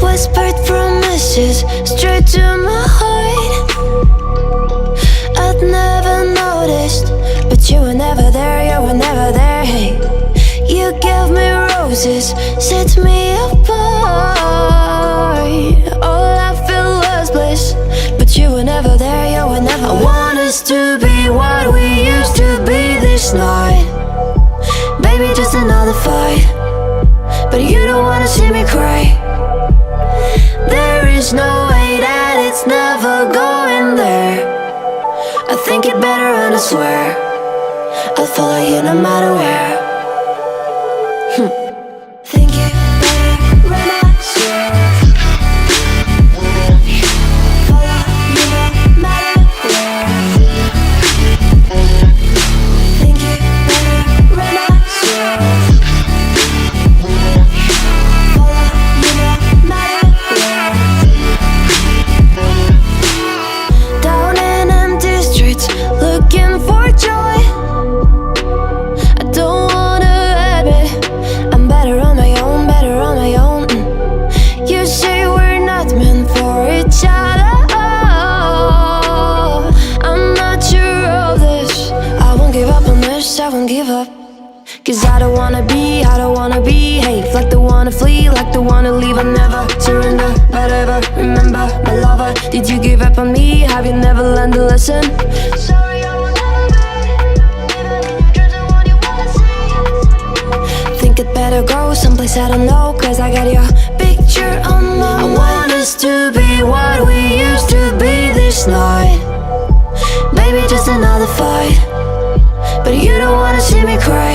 Whispered promises straight to my heart. I'd never noticed, but you were never there, you were never there. Hey, you gave me roses, set me apart. All I feel was bliss, but you were never there, you were never there. I want us to be what we used to be this night. Baby, just another fight, but you don't wanna see me cry. There is no way that it's never going there. I think it better and I swear I'll follow you no matter where. Think it better and I swear follow you no matter where. Think it better and I swear follow you no matter where. Down in empty streets, looking for joy. I don't wanna admit I'm better on my own, better on my own. You say we're not meant for each other. I'm not sure of this. I won't give up on this, I won't give up. Cause I don't wanna be, I don't wanna behave like the wanna flee, like the wanna leave. I never surrender, but ever remember my lover. Did you give up on me? Have you never learned a lesson? Sorry, I will never be, even in your dreams, the one you wanna see. Think it better go someplace I don't know, cause I got your picture on my mind. I want us to be what we used to be this night. Baby, just another fight, but you don't wanna see me cry.